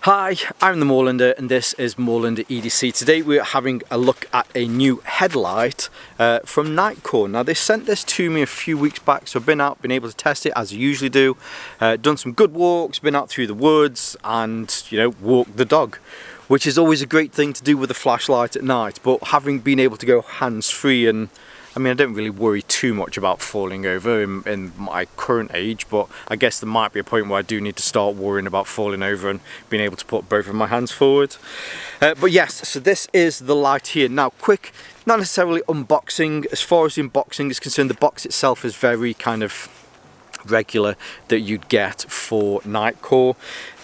Hi, I'm the Moorlander and this is Moorlander EDC. Today we're having a look at a new headlight from Nitecore. Now they sent this to me a few weeks back, so I've been out, been able to test it as I usually do. Done some good walks, been out through the woods and, you know, walked the dog, which is always a great thing to do with a flashlight at night. But having been able to go hands-free, and I mean, I don't really worry too much about falling over in my current age, but I guess there might be a point where I do need to start worrying about falling over and being able to put both of my hands forward. But yes, so this is the light here. Now, quick, not necessarily unboxing. As far as the unboxing is concerned, the box itself is very kind of regular that you'd get for Nitecore.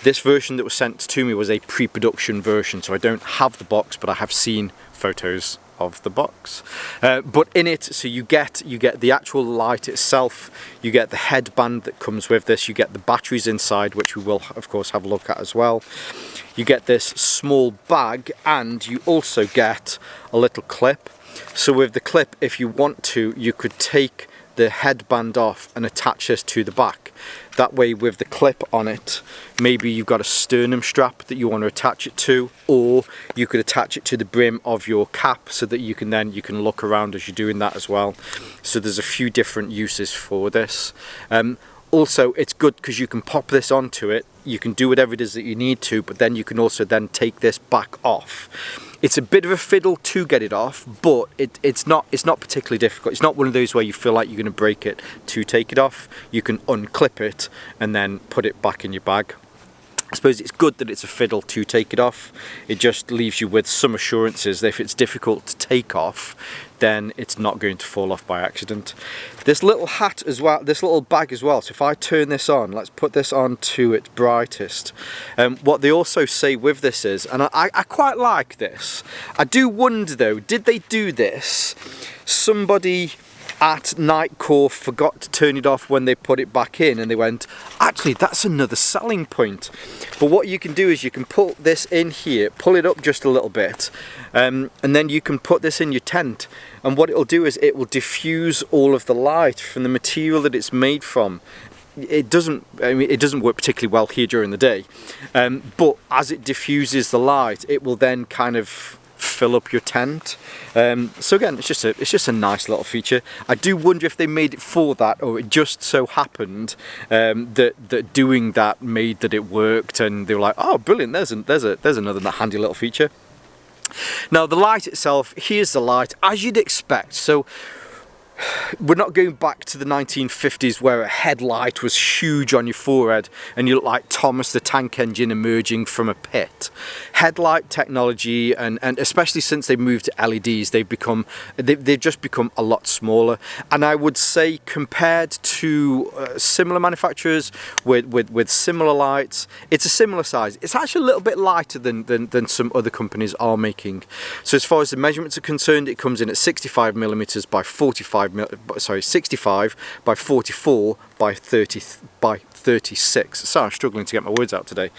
This version that was sent to me was a pre-production version, so I don't have the box, but I have seen photos of the box. But in it, so you get the actual light itself, you get the headband that comes with this, you get the batteries inside, which we will of course have a look at as well. You get this small bag, and you also get a little clip. So with the clip, if you want to, you could take the headband off and attach this to the back. That way, with the clip on it, maybe you've got a sternum strap that you want to attach it to, or you could attach it to the brim of your cap so that you can look around as you're doing that as well. So there's a few different uses for this. Also, it's good because you can pop this onto it, you can do whatever it is that you need to, but then you can also then take this back off. It's a bit of a fiddle to get it off, but it's not particularly difficult. It's not one of those where you feel like you're going to break it to take it off. You can unclip it and then put it back in your bag. I suppose it's good that it's a fiddle to take it off. It just leaves you with some assurances that if it's difficult to take off, then it's not going to fall off by accident. This little hat as well, this little bag as well, so if I turn this on, let's put this on to its brightest. What they also say with this is, and I quite like this, I do wonder though, did they do this? Somebody at Nitecore forgot to turn it off when they put it back in, and they went, actually that's another selling point. But what you can do is you can pull this in here, pull it up just a little bit, and then you can put this in your tent, and what it'll do is it will diffuse all of the light from the material that it's made from. It doesn't work particularly well here during the day, but as it diffuses the light, it will then kind of fill up your tent. So again, it's just a nice little feature. I do wonder if they made it for that, or it just so happened that doing that made that it worked, and they were like, oh brilliant, there's another handy little feature. Now the light itself, here's the light as you'd expect. So we're not going back to the 1950s where a headlight was huge on your forehead and you look like Thomas the Tank Engine emerging from a pit. Headlight technology, and especially since they've moved to LEDs, they've just become a lot smaller. And I would say compared to similar manufacturers with similar lights, it's a similar size. It's actually a little bit lighter than some other companies are making. So as far as the measurements are concerned, it comes in at 65mm by 65 by 44 by 36. Sorry, I'm struggling to get my words out today.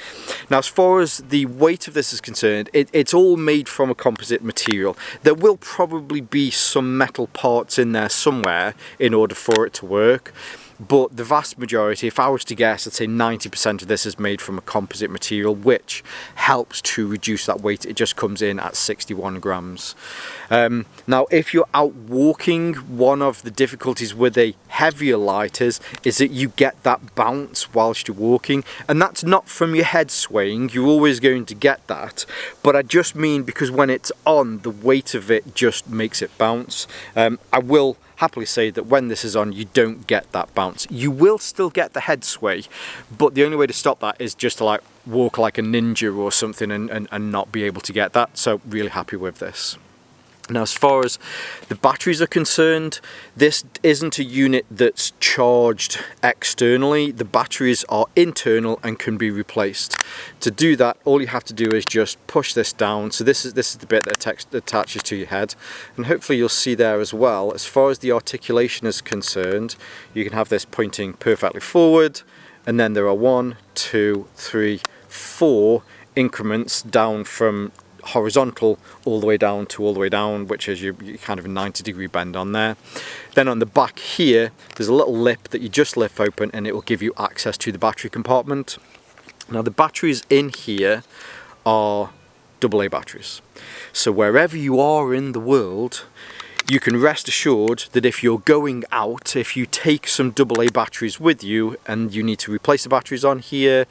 Now, as far as the weight of this is concerned, it's all made from a composite material. There will probably be some metal parts in there somewhere in order for it to work, but the vast majority, if I was to guess, I'd say 90% of this is made from a composite material, which helps to reduce that weight. It just comes in at 61 grams. Now, if you're out walking, one of the difficulties with a heavier light is that you get that bounce whilst you're walking, and that's not from your head swaying. You're always going to get that, but I just mean because when it's on, the weight of it just makes it bounce. I will happily say that when this is on, you don't get that bounce. You will still get the head sway, but the only way to stop that is just to like walk like a ninja or something and not be able to get that. So really happy with this. Now, as far as the batteries are concerned, this isn't a unit that's charged externally. The batteries are internal and can be replaced. To do that, all you have to do is just push this down. So this is the bit that attaches to your head, and hopefully you'll see there as well. As far as the articulation is concerned, you can have this pointing perfectly forward, and then there are 1, 2, 3, 4 increments down from horizontal all the way down to all the way down, which is your kind of a 90-degree bend on there. Then on the back here, there's a little lip that you just lift open and it will give you access to the battery compartment. Now the batteries in here are AA batteries. So wherever you are in the world, you can rest assured that if you're going out, if you take some AA batteries with you and you need to replace the batteries on here,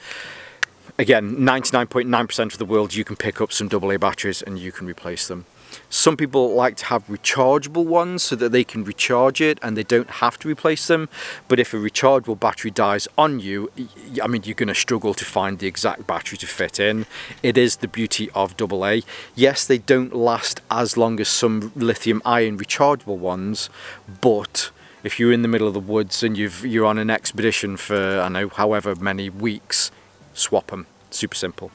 again, 99.9% of the world you can pick up some AA batteries and you can replace them. Some people like to have rechargeable ones so that they can recharge it and they don't have to replace them. But if a rechargeable battery dies on you, I mean, you're going to struggle to find the exact battery to fit in. It is the beauty of AA. Yes, they don't last as long as some lithium ion rechargeable ones, but if you're in the middle of the woods and you're on an expedition for, I don't know, however many weeks, swap them. Super simple.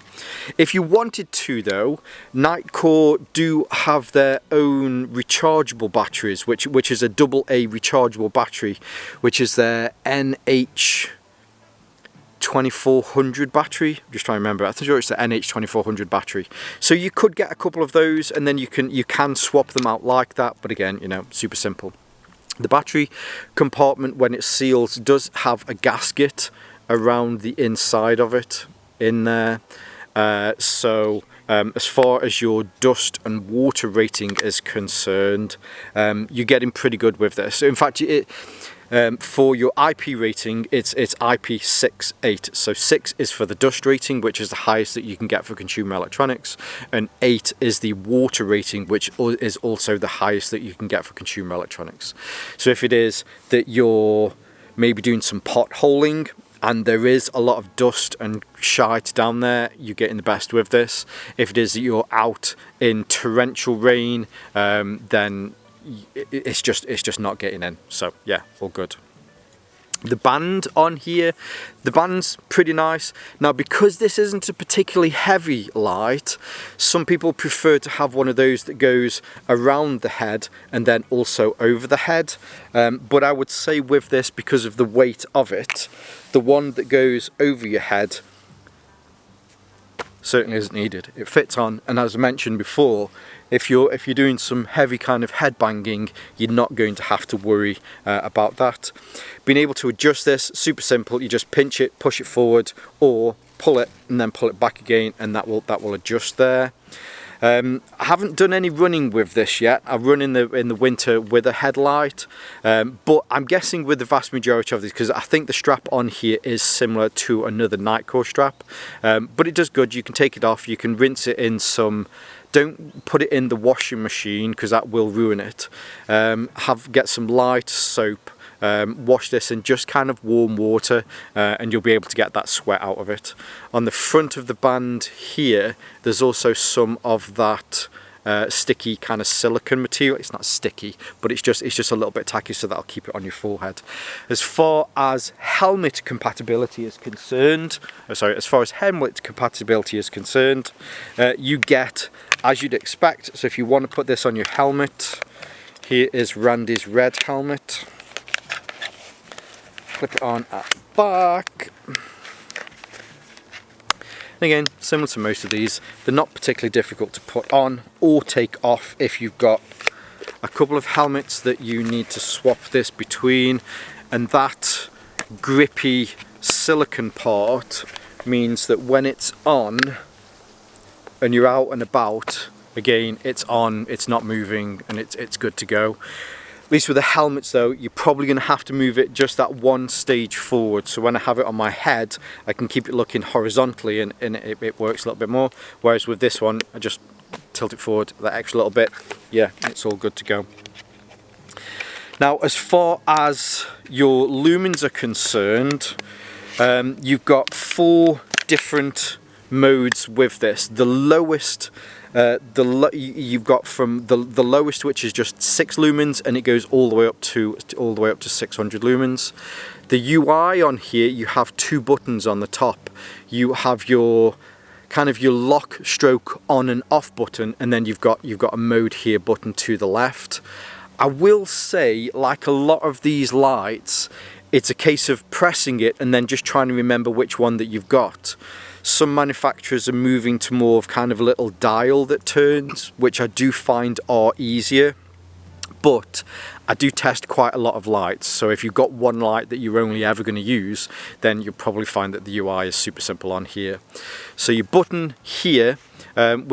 If you wanted to though, Nitecore do have their own rechargeable batteries, which is a AA rechargeable battery, which is their NH2400 battery. I'm just trying to remember. I think it's the NH2400 battery. So you could get a couple of those and then you can swap them out like that, but again, you know, super simple. The battery compartment, when it seals, does have a gasket around the inside of it in there, so as far as your dust and water rating is concerned, you're getting pretty good with this. In fact, for your IP rating, it's IP68. So 6 is for the dust rating, which is the highest that you can get for consumer electronics, and 8 is the water rating, which is also the highest that you can get for consumer electronics. So if it is that you're maybe doing some potholing and there is a lot of dust and shite down there, you're getting the best with this. If it is that you're out in torrential rain, then it's just not getting in. So yeah, all good. The band on here, the band's pretty nice. Now, because this isn't a particularly heavy light, some people prefer to have one of those that goes around the head and then also over the head. But I would say with this, because of the weight of it, the one that goes over your head certainly isn't needed. It fits on, and as I mentioned before, if you're doing some heavy kind of head banging, you're not going to have to worry about that. Being able to adjust this, super simple. You just pinch it, push it forward, or pull it and then pull it back again, and that will adjust there. I haven't done any running with this yet. I run in the winter with a headlight, but I'm guessing with the vast majority of these, because I think the strap on here is similar to another Nitecore strap, but it does good. You can take it off, you can rinse it in some. Don't put it in the washing machine because that will ruin it. Get some light soap, wash this in just kind of warm water, and you'll be able to get that sweat out of it. On the front of the band here, there's also some of that sticky kind of silicone material. It's not sticky, but it's just a little bit tacky, so that'll keep it on your forehead. As far as helmet compatibility is concerned, you get, as you'd expect. So if you want to put this on your helmet, here is Randy's red helmet. Clip it on at the back. And again, similar to most of these, they're not particularly difficult to put on or take off if you've got a couple of helmets that you need to swap this between, and that grippy silicone part means that when it's on and you're out and about, again, it's on, it's not moving, and it's good to go. At least with the helmets though, you're probably going to have to move it just that one stage forward. So when I have it on my head, I can keep it looking horizontally, and it works a little bit more. Whereas with this one, I just tilt it forward that extra little bit. Yeah, it's all good to go. Now, as far as your lumens are concerned, you've got 4 different modes with this. The lowest, you've got from the lowest, which is just 6 lumens, and it goes all the way up to 600 lumens. The UI on here, you have 2 buttons on the top. You have your kind of your lock stroke on and off button, and then you've got a mode here button to the left. I will say, like a lot of these lights, it's a case of pressing it and then just trying to remember which one that you've got. Some manufacturers are moving to more of kind of a little dial that turns, which I do find are easier. But I do test quite a lot of lights, so if you've got one light that you're only ever going to use, then you'll probably find that the UI is super simple on here. So your button here, on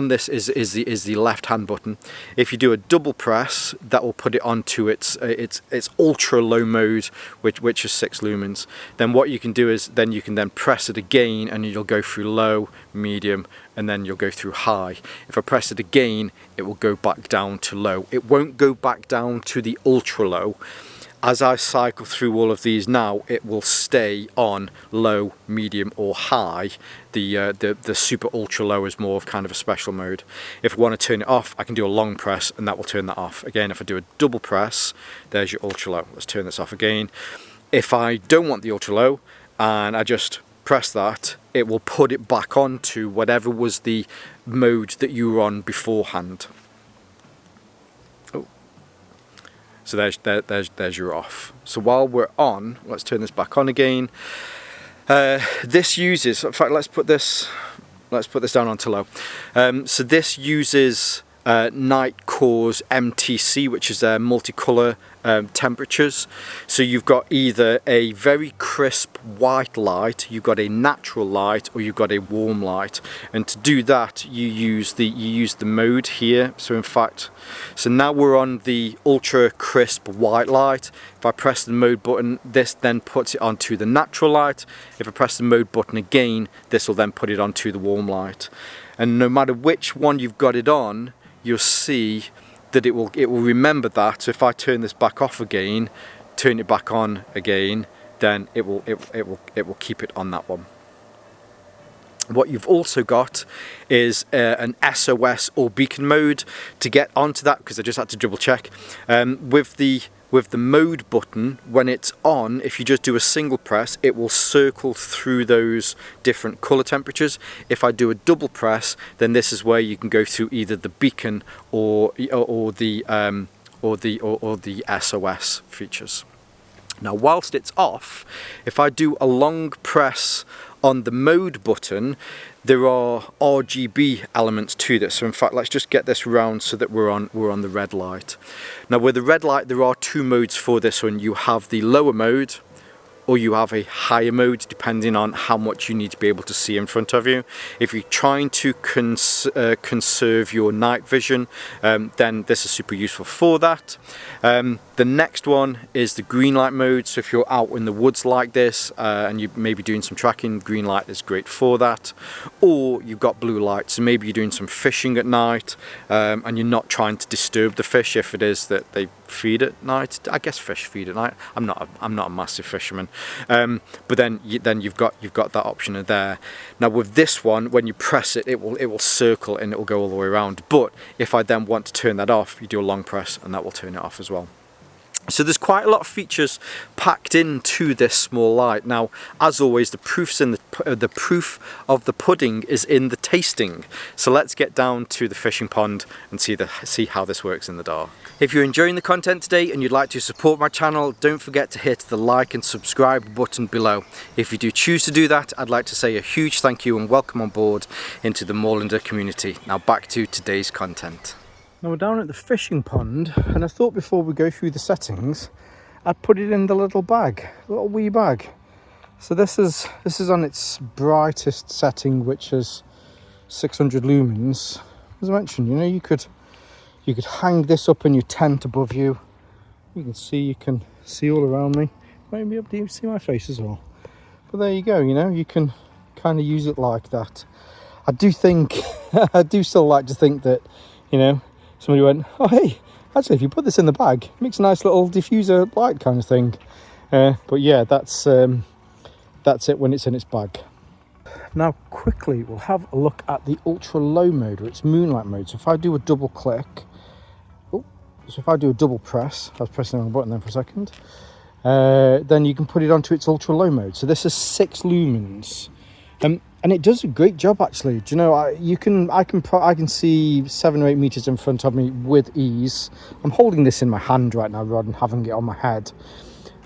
this is the left hand button. If you do a double press, that will put it onto its ultra low mode, which is 6 lumens. Then what you can do is you can press it again, and you'll go through low, medium, and then you'll go through high. If I press it again, it will go back down to low. It won't go back down to the ultra low. As I cycle through all of these now, it will stay on low, medium or high. The super ultra low is more of kind of a special mode. If I want to turn it off, I can do a long press and that will turn that off. Again, if I do a double press, there's your ultra low. Let's turn this off again. If I don't want the ultra low and I just press that, it will put it back on to whatever was the mode that you were on beforehand. So there's your off. So while we're on, let's turn this back on again. This uses, in fact, let's put this down onto low. So this uses Nitecore's MTC, which is their multicolor temperatures. So you've got either a very crisp white light, you've got a natural light, or you've got a warm light. And to do that, you use the mode here. So in fact, so now we're on the ultra crisp white light. If I press the mode button, this then puts it onto the natural light. If I press the mode button again, this will then put it onto the warm light. And no matter which one you've got it on, you'll see that it will remember that. So if I turn this back off again, turn it back on again, then it will keep it on that one. What you've also got is an SOS or beacon mode. To get onto that, because I just had to double check, with the mode button, when it's on, if you just do a single press, it will circle through those different color temperatures. If I do a double press, then this is where you can go through either the beacon or the SOS features. Now, whilst it's off, if I do a long press on the mode button, there are RGB elements to this. So in fact, let's just get this round so that we're on the red light. Now with the red light, there are 2 modes for this one. You have the lower mode, or you have a higher mode, depending on how much you need to be able to see in front of you. If you're trying to conserve your night vision, then this is super useful for that. The next one is the green light mode. So if you're out in the woods like this and you may be doing some tracking, green light is great for that. Or you've got blue light, so maybe you're doing some fishing at night and you're not trying to disturb the fish. If it is that they feed at night, I guess fish feed at night. I'm not a massive fisherman, but then you've got that option there. Now with this one, when you press it, it will circle and it will go all the way around. But if I then want to turn that off, you do a long press and that will turn it off as well. So there's quite a lot of features packed into this small light. Now, as always, the proof of the pudding is in the tasting. So let's get down to the fishing pond and see how this works in the dark. If you're enjoying the content today and you'd like to support my channel, don't forget to hit the like and subscribe button below. If you do choose to do that, I'd like to say a huge thank you and welcome on board into the Moorlander community. Now back to today's content. Now we're down at the fishing pond, and I thought before we go through the settings, I'd put it in the little bag, little wee bag. So this is on its brightest setting, which is 600 lumens. As I mentioned, you know, you could hang this up in your tent above you. You can see all around me. Might be able to even see my face as well. But there you go. You know, you can kind of use it like that. I do still like to think that, you know, somebody went, oh hey, actually if you put this in the bag, it makes a nice little diffuser light kind of thing. But yeah, that's it when it's in its bag. Now quickly we'll have a look at the ultra low mode, or its moonlight mode. So if I do a double click, so if I do a double press, I was pressing the wrong button then for a second, then you can put it onto its ultra low mode. So this is 6 lumens. And it does a great job actually. Do you know, I can see 7 or 8 meters in front of me with ease. I'm holding this in my hand right now rather than having it on my head.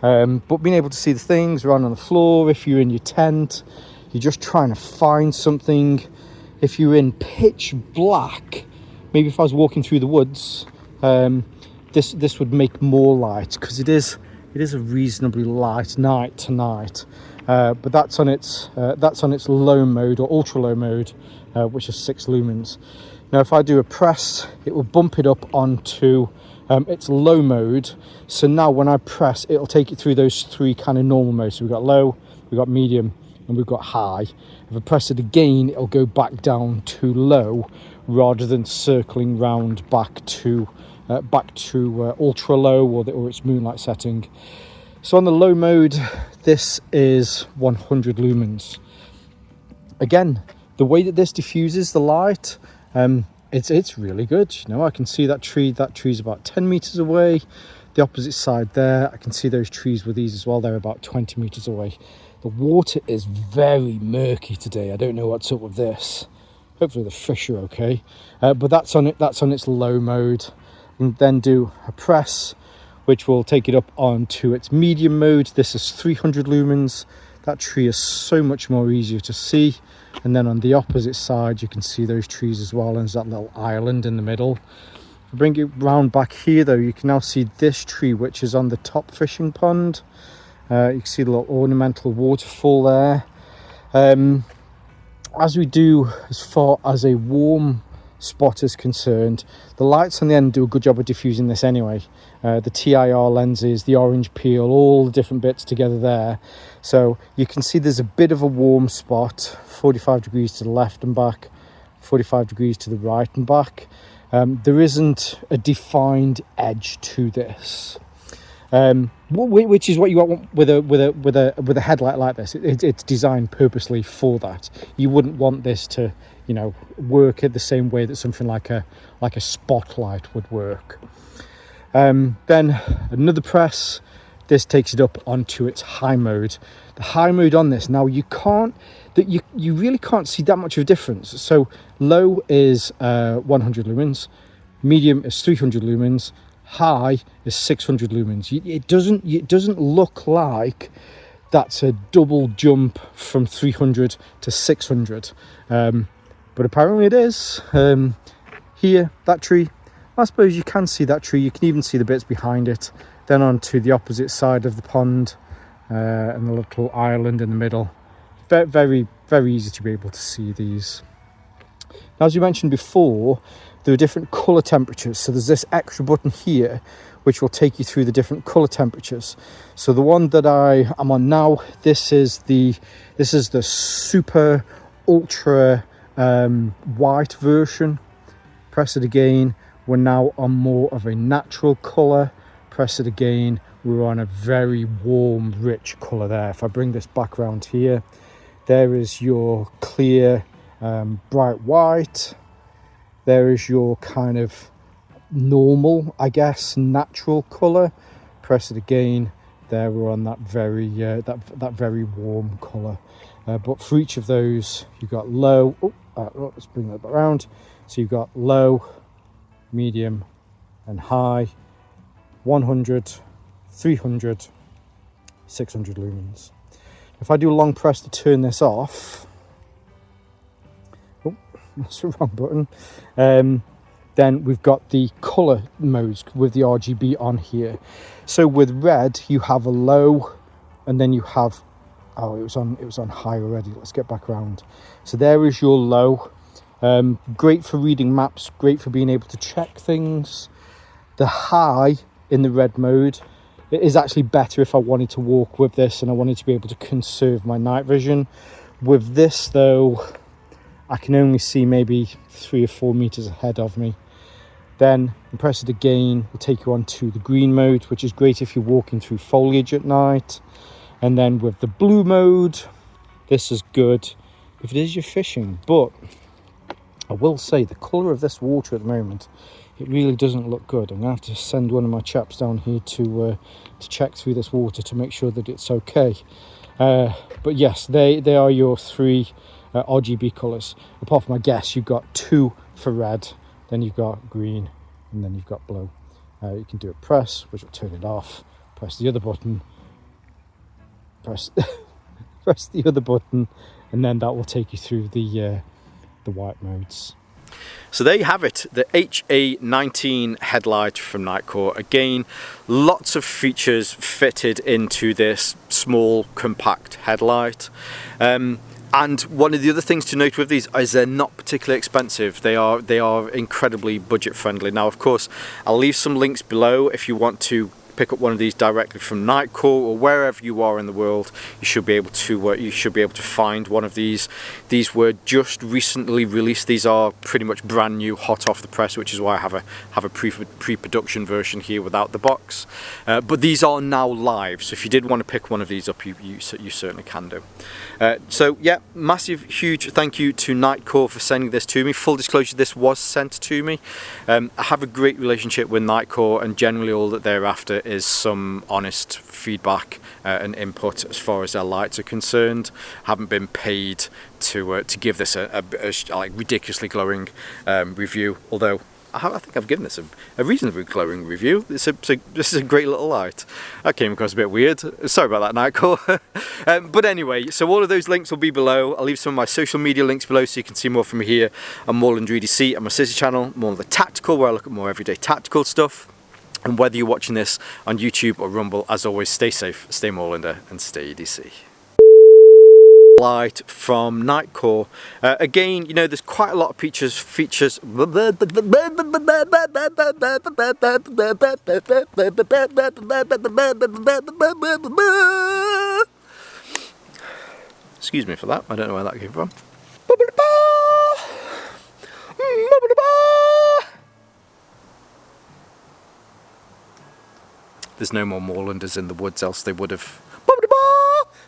But being able to see the things around on the floor, if you're in your tent, you're just trying to find something. If you're in pitch black, maybe if I was walking through the woods This would make more light, because it is a reasonably light night tonight. But that's on its low mode, or ultra low mode, which is 6 lumens. Now if I do a press, it will bump it up onto its low mode. So now when I press, it'll take it through those 3 kind of normal modes. So we've got low, we've got medium, and we've got high. If I press it again, it'll go back down to low, rather than circling round back to ultra low, or its moonlight setting. So on the low mode, this is 100 lumens. Again, the way that this diffuses the light, it's really good. You know, I can see that tree's about 10 meters away. The opposite side there, I can see those trees with these as well. They're about 20 meters away. The water is very murky today. I don't know what's up with this. Hopefully the fish are okay. But that's on its low mode. And then do a press, which will take it up onto its medium mode. This is 300 lumens. That tree is so much more easier to see. And then on the opposite side, you can see those trees as well, and there's that little island in the middle. If I bring it round back here though, you can now see this tree, which is on the top fishing pond. You can see the little ornamental waterfall there. As we do, as far as a warm spot is concerned, the lights on the end do a good job of diffusing this anyway. The TIR lenses, the orange peel, all the different bits together there. So you can see there's a bit of a warm spot, 45 degrees to the left and back, 45 degrees to the right and back. There isn't a defined edge to this, which is what you want with a headlight like this. It's designed purposely for that. You wouldn't want this to, you know, work in the same way that something like a spotlight would work. Then another press. This takes it up onto its high mode. The high mode on this, now you really can't see that much of a difference. So low is 100 lumens, medium is 300 lumens, high is 600 lumens. It doesn't look like that's a double jump from 300 to 600, but apparently it is. Here, that tree, I suppose you can see that tree. You can even see the bits behind it. Then onto the opposite side of the pond, and the little island in the middle. Very, very easy to be able to see these. Now, as you mentioned before, there are different colour temperatures. So there's this extra button here, which will take you through the different colour temperatures. So the one that I am on now, this is the super ultra white version. Press it again. We're now on more of a natural colour. Press it again, we're on a very warm, rich colour there. If I bring this back around here, there is your clear, bright white. There is your kind of normal, I guess, natural colour. Press it again, there we're on that very that very warm colour. But for each of those, you've got low. Let's bring that back around. So you've got low, medium, and high. 100, 300, 600 lumens. If I do a long press to turn this off, that's the wrong button, then we've got the colour modes with the RGB on here. So with red, you have a low, and then you have, it was on high already. Let's get back around. So there is your low. Great for reading maps, great for being able to check things. The high in the red mode, it is actually better if I wanted to walk with this and I wanted to be able to conserve my night vision. With this though, I can only see maybe 3 or 4 meters ahead of me. Then press it again, will take you on to the green mode, which is great if you're walking through foliage at night. And then with the blue mode, this is good if it is you're fishing. But I will say the colour of this water at the moment, it really doesn't look good. I'm going to have to send one of my chaps down here to check through this water to make sure that it's okay. But yes, they are your 3 RGB colours. Apart from, I guess, you've got 2 for red, then you've got green, and then you've got blue. You can do a press, which will turn it off. Press the other button. Press the other button, and then that will take you through the white modes. So there you have it, the HA19 headlight from Nitecore. Again, lots of features fitted into this small, compact headlight. And one of the other things to note with these is they're not particularly expensive. They are incredibly budget friendly. Now, of course, I'll leave some links below if you want to pick up one of these directly from Nitecore, or wherever you are in the world. You should be able to find one of these. These were just recently released. These are pretty much brand new, hot off the press, which is why I have a pre-production version here without the box. But these are now live, so if you did want to pick one of these up, you certainly can do. So yeah, massive, huge thank you to Nitecore for sending this to me. Full disclosure, this was sent to me. I have a great relationship with Nitecore, and generally all that they're after is some honest feedback and input as far as their lights are concerned. I haven't been paid to give this a like ridiculously glowing review, although I think I've given this a reasonably glowing review. This is a great little light. That came across a bit weird. Sorry about that, Nitecore. But anyway, so all of those links will be below. I'll leave some of my social media links below so you can see more from me here on Moorlander EDC and my sister channel, Moorlander Tactical, where I look at more everyday tactical stuff. And whether you're watching this on YouTube or Rumble, as always, stay safe, stay Moorlander, and stay EDC. Light from Nitecore. Again, you know, there's quite a lot of features. Excuse me for that. I don't know where that came from. There's no more Moorlanders in the woods, else they would have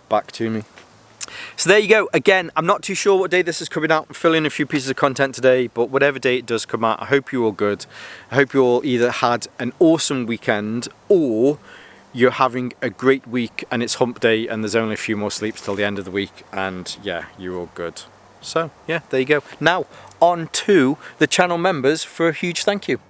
back to me. So there you go. Again, I'm not too sure what day this is coming out. I'm filling a few pieces of content today, but whatever day it does come out, I hope you're all good. I hope you all either had an awesome weekend or you're having a great week and it's hump day and there's only a few more sleeps till the end of the week, and yeah, you're all good. So yeah, there you go. Now on to the channel members for a huge thank you.